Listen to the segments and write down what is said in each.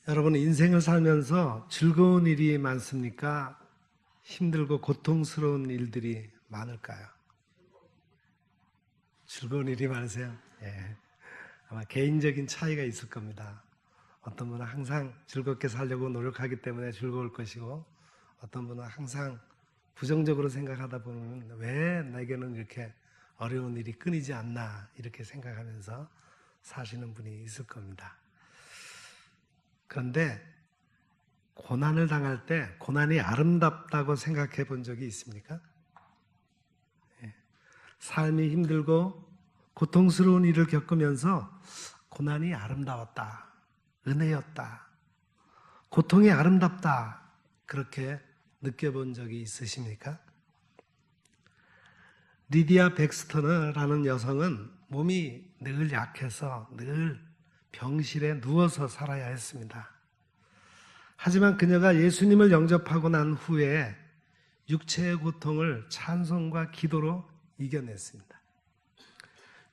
여러분, 인생을 살면서 즐거운 일이 많습니까? 힘들고 고통스러운 일들이 많을까요? 즐거운 일이 많으세요? 예. 아마 개인적인 차이가 있을 겁니다. 어떤 분은 항상 즐겁게 살려고 노력하기 때문에 즐거울 것이고, 어떤 분은 항상 부정적으로 생각하다 보면 왜 내게는 이렇게 어려운 일이 끊이지 않나 이렇게 생각하면서 사시는 분이 있을 겁니다. 그런데 고난을 당할 때 고난이 아름답다고 생각해 본 적이 있습니까? 삶이 힘들고 고통스러운 일을 겪으면서 고난이 아름다웠다, 은혜였다, 고통이 아름답다, 그렇게 느껴본 적이 있으십니까? 리디아 백스터라는 여성은 몸이 늘 약해서 늘 병실에 누워서 살아야 했습니다. 하지만 그녀가 예수님을 영접하고 난 후에 육체의 고통을 찬송과 기도로 이겨냈습니다.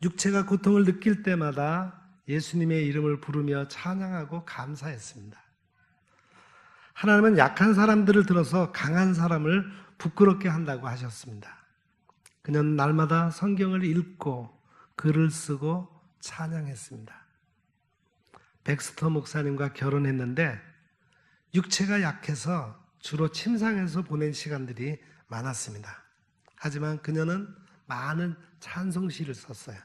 육체가 고통을 느낄 때마다 예수님의 이름을 부르며 찬양하고 감사했습니다. 하나님은 약한 사람들을 들어서 강한 사람을 부끄럽게 한다고 하셨습니다. 그녀는 날마다 성경을 읽고 글을 쓰고 찬양했습니다. 백스터 목사님과 결혼했는데 육체가 약해서 주로 침상에서 보낸 시간들이 많았습니다. 하지만 그녀는 많은 찬송시를 썼어요.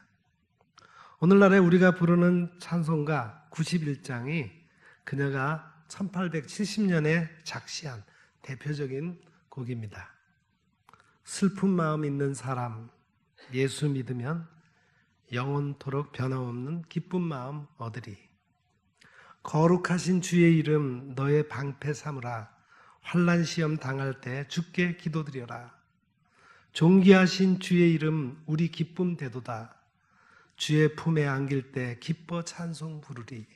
오늘날에 우리가 부르는 찬송가 91장이 그녀가 1870년에 작시한 대표적인 곡입니다. 슬픈 마음 있는 사람, 예수 믿으면 영원토록 변함없는 기쁜 마음 얻으리. 거룩하신 주의 이름 너의 방패 삼으라. 환난 시험 당할 때 주께 기도드려라. 존귀하신 주의 이름 우리 기쁨 되도다. 주의 품에 안길 때 기뻐 찬송 부르리.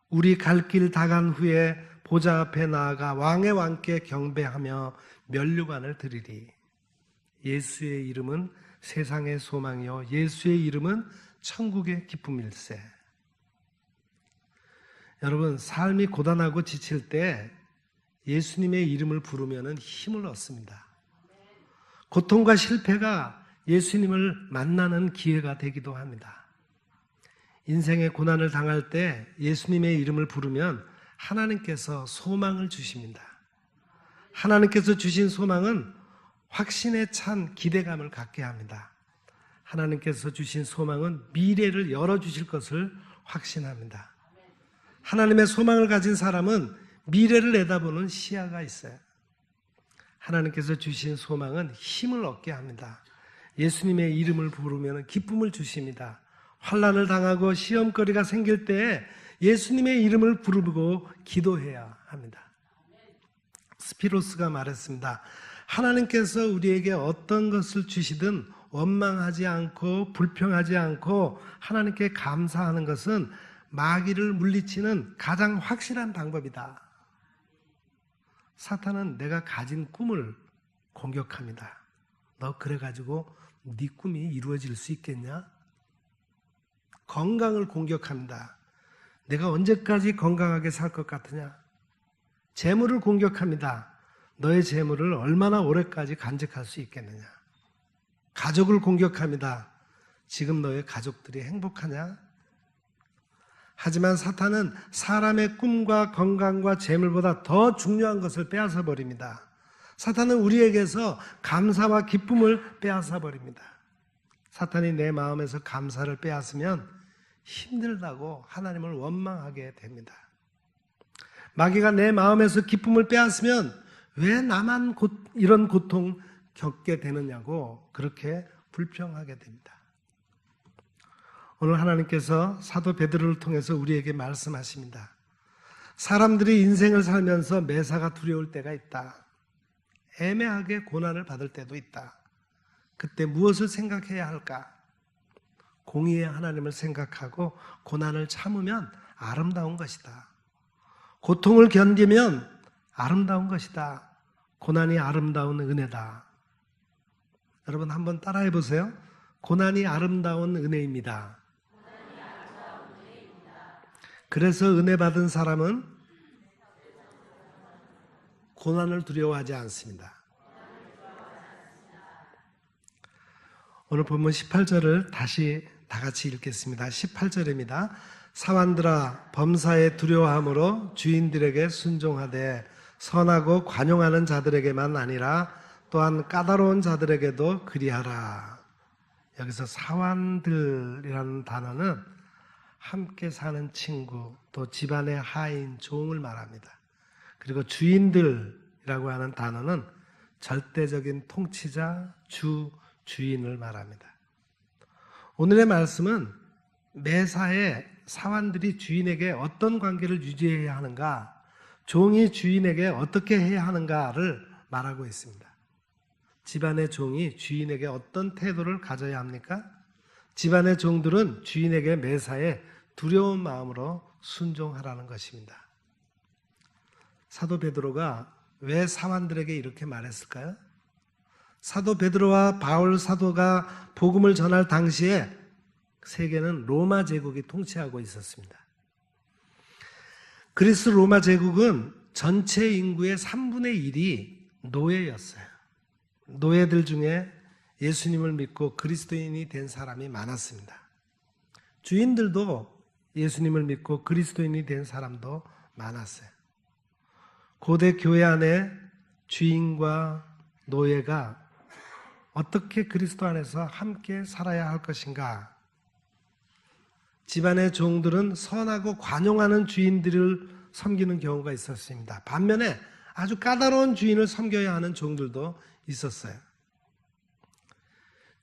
우리 갈 길 다 간 후에 보좌 앞에 나아가 왕의 왕께 경배하며 면류관을 드리리. 예수의 이름은 세상의 소망이요 예수의 이름은 천국의 기쁨일세. 여러분, 삶이 고단하고 지칠 때 예수님의 이름을 부르면 힘을 얻습니다. 고통과 실패가 예수님을 만나는 기회가 되기도 합니다. 인생의 고난을 당할 때 예수님의 이름을 부르면 하나님께서 소망을 주십니다. 하나님께서 주신 소망은 확신에 찬 기대감을 갖게 합니다. 하나님께서 주신 소망은 미래를 열어주실 것을 확신합니다. 하나님의 소망을 가진 사람은 미래를 내다보는 시야가 있어요. 하나님께서 주신 소망은 힘을 얻게 합니다. 예수님의 이름을 부르면 기쁨을 주십니다. 환난을 당하고 시험거리가 생길 때 예수님의 이름을 부르고 기도해야 합니다. 스피로스가 말했습니다. 하나님께서 우리에게 어떤 것을 주시든 원망하지 않고 불평하지 않고 하나님께 감사하는 것은 마귀를 물리치는 가장 확실한 방법이다. 사탄은 내가 가진 꿈을 공격합니다. 너 그래가지고 네 꿈이 이루어질 수 있겠냐? 건강을 공격합니다. 내가 언제까지 건강하게 살 것 같으냐? 재물을 공격합니다. 너의 재물을 얼마나 오래까지 간직할 수 있겠느냐? 가족을 공격합니다. 지금 너의 가족들이 행복하냐? 하지만 사탄은 사람의 꿈과 건강과 재물보다 더 중요한 것을 빼앗아 버립니다. 사탄은 우리에게서 감사와 기쁨을 빼앗아 버립니다. 사탄이 내 마음에서 감사를 빼앗으면 힘들다고 하나님을 원망하게 됩니다. 마귀가 내 마음에서 기쁨을 빼앗으면 왜 나만 이런 고통 겪게 되느냐고 그렇게 불평하게 됩니다. 오늘 하나님께서 사도 베드로를 통해서 우리에게 말씀하십니다. 사람들이 인생을 살면서 매사가 두려울 때가 있다. 애매하게 고난을 받을 때도 있다. 그때 무엇을 생각해야 할까? 공의의 하나님을 생각하고 고난을 참으면 아름다운 것이다. 고통을 견디면 아름다운 것이다. 고난이 아름다운 은혜다. 여러분 한번 따라해 보세요. 고난이 아름다운 은혜입니다. 그래서 은혜 받은 사람은 고난을 두려워하지 않습니다. 오늘 본문 18절을 다시 다 같이 읽겠습니다. 18절입니다. 사환들아 범사에 두려워함으로 주인들에게 순종하되 선하고 관용하는 자들에게만 아니라 또한 까다로운 자들에게도 그리하라. 여기서 사환들이라는 단어는 함께 사는 친구, 또 집안의 하인, 종을 말합니다. 그리고 주인들이라고 하는 단어는 절대적인 통치자, 주인을 말합니다. 오늘의 말씀은 매사에 사환들이 주인에게 어떤 관계를 유지해야 하는가, 종이 주인에게 어떻게 해야 하는가를 말하고 있습니다. 집안의 종이 주인에게 어떤 태도를 가져야 합니까? 집안의 종들은 주인에게 매사에 두려운 마음으로 순종하라는 것입니다. 사도 베드로가 왜 사환들에게 이렇게 말했을까요? 사도 베드로와 바울 사도가 복음을 전할 당시에 세계는 로마 제국이 통치하고 있었습니다. 그리스 로마 제국은 전체 인구의 3분의 1이 노예였어요. 노예들 중에 예수님을 믿고 그리스도인이 된 사람이 많았습니다. 주인들도 예수님을 믿고 그리스도인이 된 사람도 많았어요. 고대 교회 안에 주인과 노예가 어떻게 그리스도 안에서 함께 살아야 할 것인가? 집안의 종들은 선하고 관용하는 주인들을 섬기는 경우가 있었습니다. 반면에 아주 까다로운 주인을 섬겨야 하는 종들도 있었어요.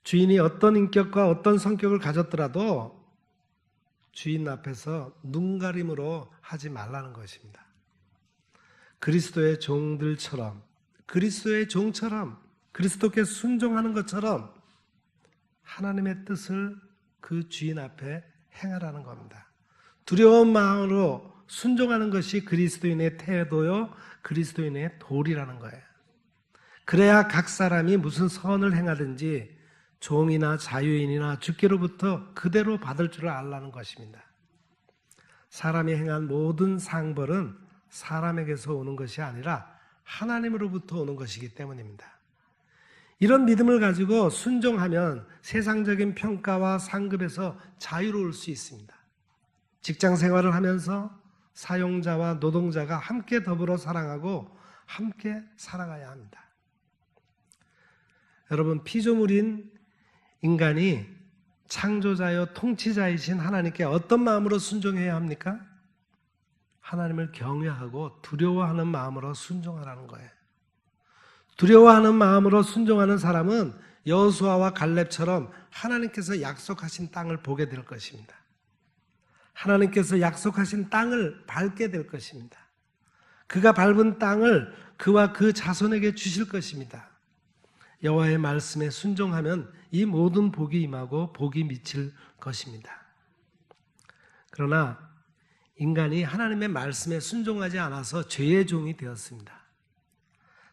주인이 어떤 인격과 어떤 성격을 가졌더라도 주인 앞에서 눈가림으로 하지 말라는 것입니다. 그리스도의 종들처럼, 그리스도의 종처럼, 그리스도께 순종하는 것처럼 하나님의 뜻을 그 주인 앞에 행하라는 겁니다. 두려운 마음으로 순종하는 것이 그리스도인의 태도요, 그리스도인의 도리라는 거예요. 그래야 각 사람이 무슨 선을 행하든지 종이나 자유인이나 주께로부터 그대로 받을 줄 알라는 것입니다. 사람이 행한 모든 상벌은 사람에게서 오는 것이 아니라 하나님으로부터 오는 것이기 때문입니다. 이런 믿음을 가지고 순종하면 세상적인 평가와 상급에서 자유로울 수 있습니다. 직장 생활을 하면서 사용자와 노동자가 함께 더불어 사랑하고 함께 살아가야 합니다. 여러분, 피조물인 인간이 창조자여 통치자이신 하나님께 어떤 마음으로 순종해야 합니까? 하나님을 경외하고 두려워하는 마음으로 순종하라는 거예요. 두려워하는 마음으로 순종하는 사람은 여호수아와 갈렙처럼 하나님께서 약속하신 땅을 보게 될 것입니다. 하나님께서 약속하신 땅을 밟게 될 것입니다. 그가 밟은 땅을 그와 그 자손에게 주실 것입니다. 여호와의 말씀에 순종하면 이 모든 복이 임하고 복이 미칠 것입니다. 그러나 인간이 하나님의 말씀에 순종하지 않아서 죄의 종이 되었습니다.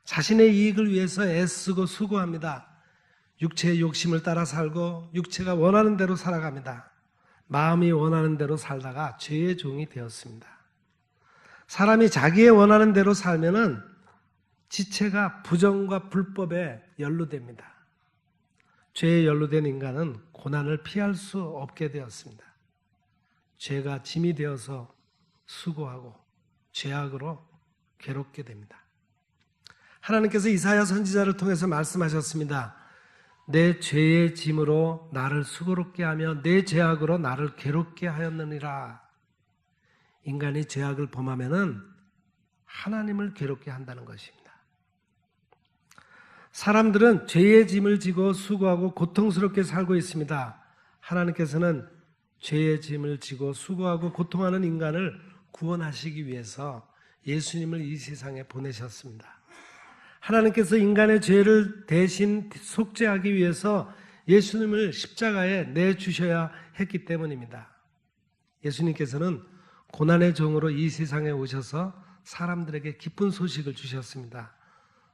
자신의 이익을 위해서 애쓰고 수고합니다. 육체의 욕심을 따라 살고 육체가 원하는 대로 살아갑니다. 마음이 원하는 대로 살다가 죄의 종이 되었습니다. 사람이 자기의 원하는 대로 살면은 지체가 부정과 불법에 연루됩니다. 죄에 연루된 인간은 고난을 피할 수 없게 되었습니다. 죄가 짐이 되어서 수고하고 죄악으로 괴롭게 됩니다. 하나님께서 이사야 선지자를 통해서 말씀하셨습니다. 내 죄의 짐으로 나를 수고롭게 하며 내 죄악으로 나를 괴롭게 하였느니라. 인간이 죄악을 범하면은 하나님을 괴롭게 한다는 것입니다. 사람들은 죄의 짐을 지고 수고하고 고통스럽게 살고 있습니다. 하나님께서는 죄의 짐을 지고 수고하고 고통하는 인간을 구원하시기 위해서 예수님을 이 세상에 보내셨습니다. 하나님께서 인간의 죄를 대신 속죄하기 위해서 예수님을 십자가에 내주셔야 했기 때문입니다. 예수님께서는 고난의 종으로 이 세상에 오셔서 사람들에게 기쁜 소식을 주셨습니다.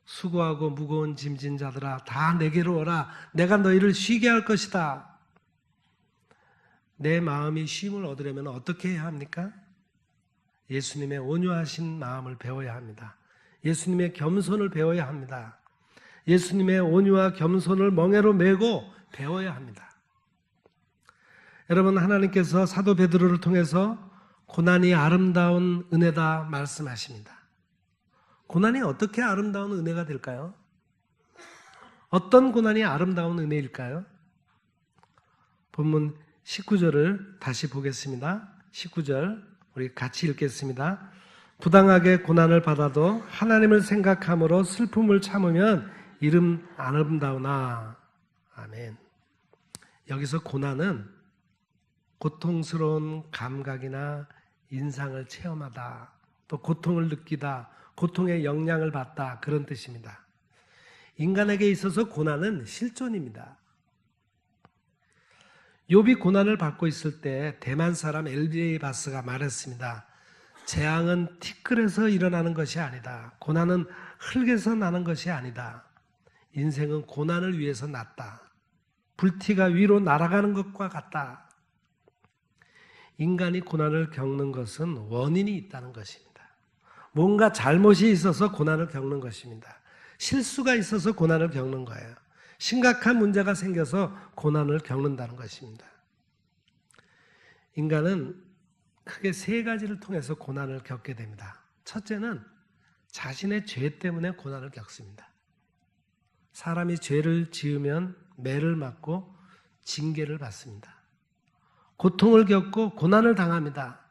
수고하고 무거운 짐진 자들아 다 내게로 오라. 내가 너희를 쉬게 할 것이다. 내 마음이 쉼을 얻으려면 어떻게 해야 합니까? 예수님의 온유하신 마음을 배워야 합니다. 예수님의 겸손을 배워야 합니다. 예수님의 온유와 겸손을 멍에로 메고 배워야 합니다. 여러분, 하나님께서 사도 베드로를 통해서 고난이 아름다운 은혜다 말씀하십니다. 고난이 어떻게 아름다운 은혜가 될까요? 어떤 고난이 아름다운 은혜일까요? 본문 19절을 다시 보겠습니다. 19절 우리 같이 읽겠습니다. 부당하게 고난을 받아도 하나님을 생각함으로 슬픔을 참으면 이름 아름다우나. 아멘. 여기서 고난은 고통스러운 감각이나 인상을 체험하다, 또 고통을 느끼다, 고통의 영향을 받다, 그런 뜻입니다. 인간에게 있어서 고난은 실존입니다. 욥이 고난을 받고 있을 때 대만 사람 엘리바스가 말했습니다. 재앙은 티끌에서 일어나는 것이 아니다. 고난은 흙에서 나는 것이 아니다. 인생은 고난을 위해서 났다. 불티가 위로 날아가는 것과 같다. 인간이 고난을 겪는 것은 원인이 있다는 것입니다. 뭔가 잘못이 있어서 고난을 겪는 것입니다. 실수가 있어서 고난을 겪는 거예요. 심각한 문제가 생겨서 고난을 겪는다는 것입니다. 인간은 크게 세 가지를 통해서 고난을 겪게 됩니다. 첫째는 자신의 죄 때문에 고난을 겪습니다. 사람이 죄를 지으면 매를 맞고 징계를 받습니다. 고통을 겪고 고난을 당합니다.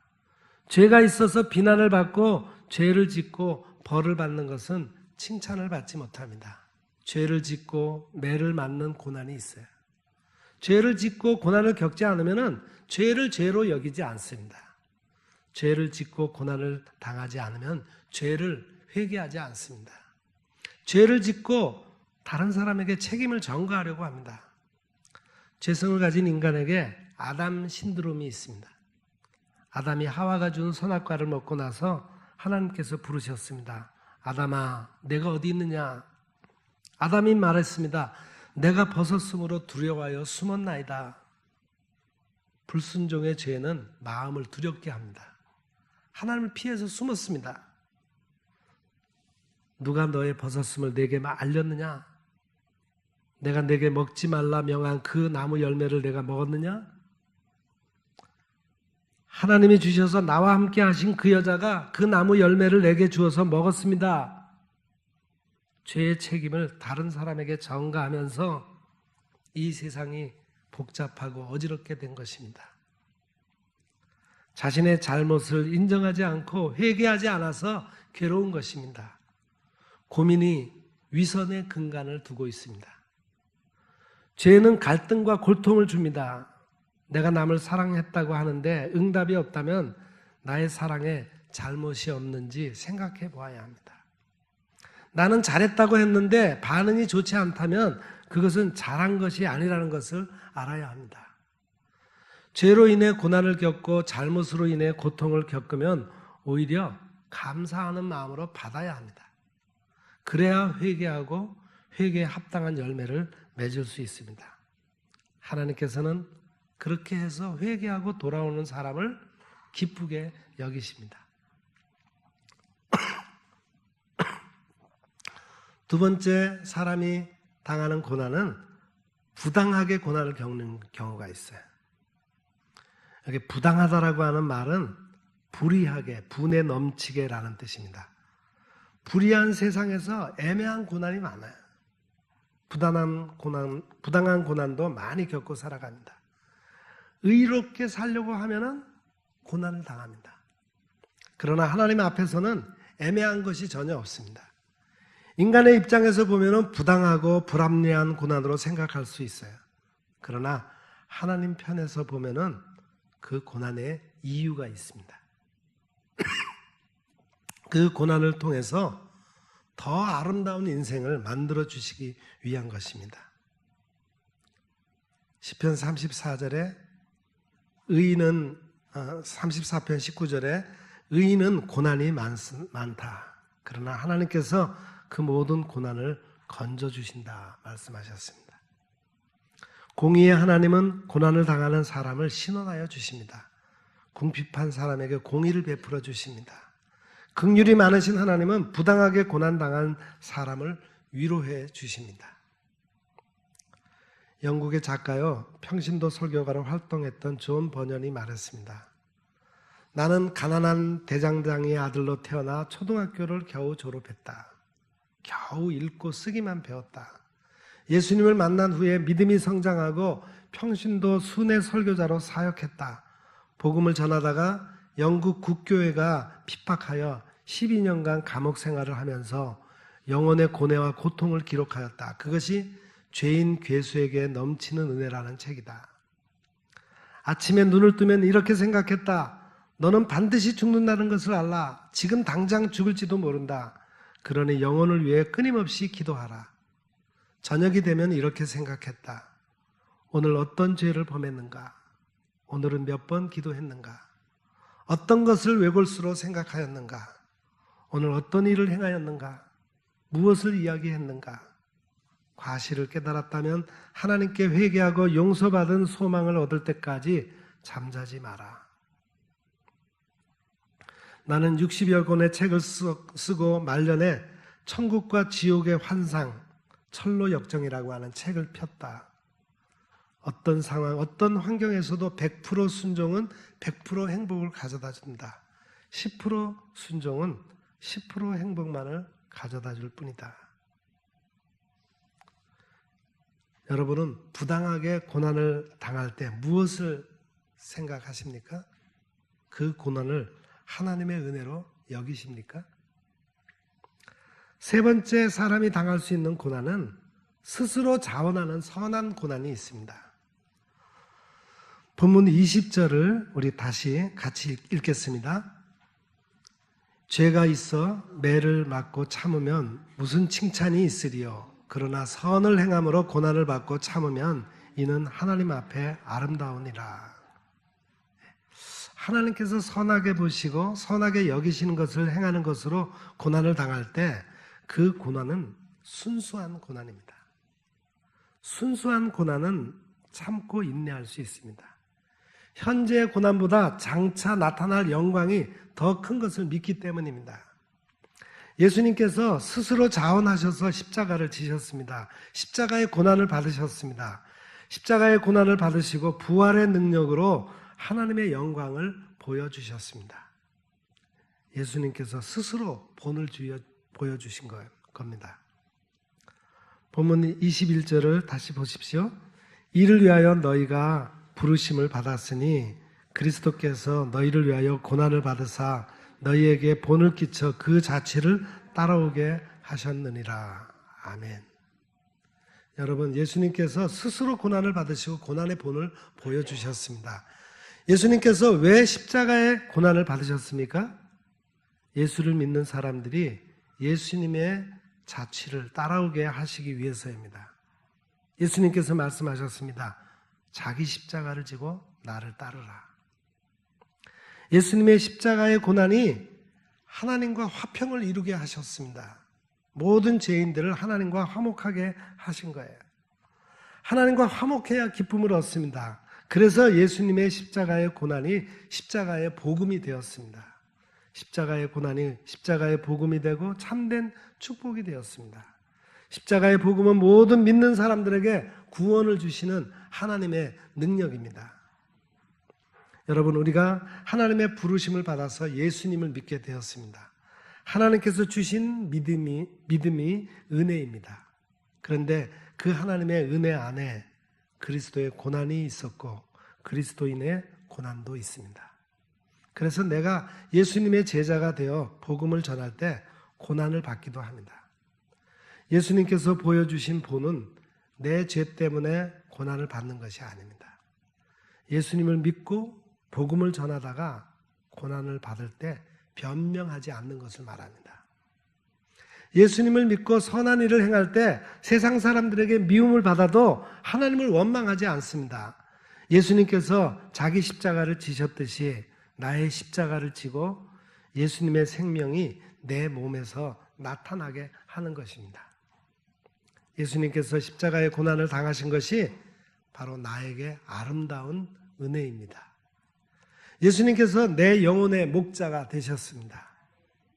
죄가 있어서 비난을 받고 죄를 짓고 벌을 받는 것은 칭찬을 받지 못합니다. 죄를 짓고 매를 맞는 고난이 있어요. 죄를 짓고 고난을 겪지 않으면 죄를 죄로 여기지 않습니다. 죄를 짓고 고난을 당하지 않으면 죄를 회개하지 않습니다. 죄를 짓고 다른 사람에게 책임을 전가하려고 합니다. 죄성을 가진 인간에게 아담 신드롬이 있습니다. 아담이 하와가 준 선악과를 먹고 나서 하나님께서 부르셨습니다. 아담아, 내가 어디 있느냐? 아담이 말했습니다. 내가 벗었으므로 두려워하여 숨었나이다. 불순종의 죄는 마음을 두렵게 합니다. 하나님을 피해서 숨었습니다. 누가 너의 벗었음을 내게 알렸느냐? 내가 내게 먹지 말라 명한 그 나무 열매를 내가 먹었느냐? 하나님이 주셔서 나와 함께 하신 그 여자가 그 나무 열매를 내게 주어서 먹었습니다. 죄의 책임을 다른 사람에게 전가하면서 이 세상이 복잡하고 어지럽게 된 것입니다. 자신의 잘못을 인정하지 않고 회개하지 않아서 괴로운 것입니다. 고민이 위선의 근간을 두고 있습니다. 죄는 갈등과 고통을 줍니다. 내가 남을 사랑했다고 하는데 응답이 없다면 나의 사랑에 잘못이 없는지 생각해 보아야 합니다. 나는 잘했다고 했는데 반응이 좋지 않다면 그것은 잘한 것이 아니라는 것을 알아야 합니다. 죄로 인해 고난을 겪고 잘못으로 인해 고통을 겪으면 오히려 감사하는 마음으로 받아야 합니다. 그래야 회개하고 회개에 합당한 열매를 맺을 수 있습니다. 하나님께서는 그렇게 해서 회개하고 돌아오는 사람을 기쁘게 여기십니다. 두 번째, 사람이 당하는 고난은 부당하게 고난을 겪는 경우가 있어요. 여기 부당하다라고 하는 말은 불의하게, 분에 넘치게라는 뜻입니다. 불의한 세상에서 애매한 고난이 많아요. 부당한 고난도 많이 겪고 살아갑니다. 의롭게 살려고 하면은 고난을 당합니다. 그러나 하나님 앞에서는 애매한 것이 전혀 없습니다. 인간의 입장에서 보면은 부당하고 불합리한 고난으로 생각할 수 있어요. 그러나 하나님 편에서 보면은 그 고난에 이유가 있습니다. 그 고난을 통해서 더 아름다운 인생을 만들어 주시기 위한 것입니다. 시편 34절에 의인은 34편 19절에 의인은 고난이 많다. 그러나 하나님께서 그 모든 고난을 건져주신다 말씀하셨습니다. 공의의 하나님은 고난을 당하는 사람을 신원하여 주십니다. 궁핍한 사람에게 공의를 베풀어 주십니다. 긍휼이 많으신 하나님은 부당하게 고난당한 사람을 위로해 주십니다. 영국의 작가요, 평신도 설교가로 활동했던 존 버년이 말했습니다. 나는 가난한 대장장이의 아들로 태어나 초등학교를 겨우 졸업했다. 겨우 읽고 쓰기만 배웠다. 예수님을 만난 후에 믿음이 성장하고 평신도 순회 설교자로 사역했다. 복음을 전하다가 영국 국교회가 핍박하여 12년간 감옥 생활을 하면서 영혼의 고뇌와 고통을 기록하였다. 그것이 죄인 괴수에게 넘치는 은혜라는 책이다. 아침에 눈을 뜨면 이렇게 생각했다. 너는 반드시 죽는다는 것을 알라. 지금 당장 죽을지도 모른다. 그러니 영혼을 위해 끊임없이 기도하라. 저녁이 되면 이렇게 생각했다. 오늘 어떤 죄를 범했는가? 오늘은 몇 번 기도했는가? 어떤 것을 외골수로 생각하였는가? 오늘 어떤 일을 행하였는가? 무엇을 이야기했는가? 과실을 깨달았다면 하나님께 회개하고 용서받은 소망을 얻을 때까지 잠자지 마라. 나는 60여 권의 책을 쓰고 말년에 천국과 지옥의 환상, 철로 역정이라고 하는 책을 폈다. 어떤 상황, 어떤 환경에서도 100% 순종은 100% 행복을 가져다 준다. 10% 순종은 10% 행복만을 가져다 줄 뿐이다. 여러분은 부당하게 고난을 당할 때 무엇을 생각하십니까? 그 고난을 하나님의 은혜로 여기십니까? 세 번째 사람이 당할 수 있는 고난은 스스로 자원하는 선한 고난이 있습니다. 본문 20절을 우리 다시 같이 읽겠습니다. 죄가 있어 매를 맞고 참으면 무슨 칭찬이 있으리요. 그러나 선을 행함으로 고난을 받고 참으면 이는 하나님 앞에 아름다우니라. 하나님께서 선하게 보시고 선하게 여기시는 것을 행하는 것으로 고난을 당할 때 그 고난은 순수한 고난입니다. 순수한 고난은 참고 인내할 수 있습니다. 현재의 고난보다 장차 나타날 영광이 더 큰 것을 믿기 때문입니다. 예수님께서 스스로 자원하셔서 십자가를 지셨습니다. 십자가의 고난을 받으셨습니다. 십자가의 고난을 받으시고 부활의 능력으로 하나님의 영광을 보여주셨습니다. 예수님께서 스스로 본을 보여주신 겁니다. 본문 21절을 다시 보십시오. 이를 위하여 너희가 부르심을 받았으니 그리스도께서 너희를 위하여 고난을 받으사 너희에게 본을 끼쳐 그 자취를 따라오게 하셨느니라. 아멘. 여러분, 예수님께서 스스로 고난을 받으시고 고난의 본을 보여주셨습니다. 예수님께서 왜 십자가의 고난을 받으셨습니까? 예수를 믿는 사람들이 예수님의 자취를 따라오게 하시기 위해서입니다. 예수님께서 말씀하셨습니다. 자기 십자가를 지고 나를 따르라. 예수님의 십자가의 고난이 하나님과 화평을 이루게 하셨습니다. 모든 죄인들을 하나님과 화목하게 하신 거예요. 하나님과 화목해야 기쁨을 얻습니다. 그래서 예수님의 십자가의 고난이 십자가의 복음이 되었습니다. 십자가의 고난이 십자가의 복음이 되고 참된 축복이 되었습니다. 십자가의 복음은 모든 믿는 사람들에게 구원을 주시는 하나님의 능력입니다. 여러분, 우리가 하나님의 부르심을 받아서 예수님을 믿게 되었습니다. 하나님께서 주신 믿음이 은혜입니다. 그런데 그 하나님의 은혜 안에 그리스도의 고난이 있었고 그리스도인의 고난도 있습니다. 그래서 내가 예수님의 제자가 되어 복음을 전할 때 고난을 받기도 합니다. 예수님께서 보여주신 본은 내 죄 때문에 고난을 받는 것이 아닙니다. 예수님을 믿고 복음을 전하다가 고난을 받을 때 변명하지 않는 것을 말합니다. 예수님을 믿고 선한 일을 행할 때 세상 사람들에게 미움을 받아도 하나님을 원망하지 않습니다. 예수님께서 자기 십자가를 지셨듯이 나의 십자가를 지고 예수님의 생명이 내 몸에서 나타나게 하는 것입니다. 예수님께서 십자가의 고난을 당하신 것이 바로 나에게 아름다운 은혜입니다. 예수님께서 내 영혼의 목자가 되셨습니다.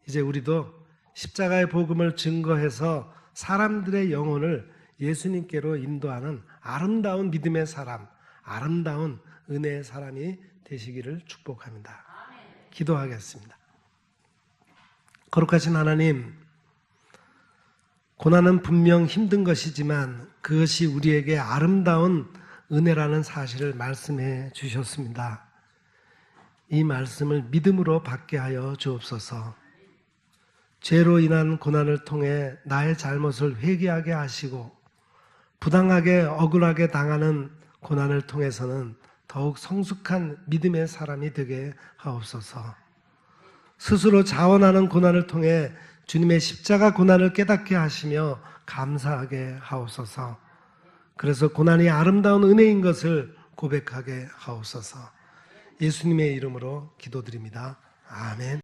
이제 우리도 십자가의 복음을 증거해서 사람들의 영혼을 예수님께로 인도하는 아름다운 믿음의 사람, 아름다운 은혜의 사람이 되시기를 축복합니다. 기도하겠습니다. 거룩하신 하나님, 고난은 분명 힘든 것이지만 그것이 우리에게 아름다운 은혜라는 사실을 말씀해 주셨습니다. 이 말씀을 믿음으로 받게 하여 주옵소서. 죄로 인한 고난을 통해 나의 잘못을 회개하게 하시고 부당하게 억울하게 당하는 고난을 통해서는 더욱 성숙한 믿음의 사람이 되게 하옵소서. 스스로 자원하는 고난을 통해 주님의 십자가 고난을 깨닫게 하시며 감사하게 하옵소서. 그래서 고난이 아름다운 은혜인 것을 고백하게 하옵소서. 예수님의 이름으로 기도드립니다. 아멘.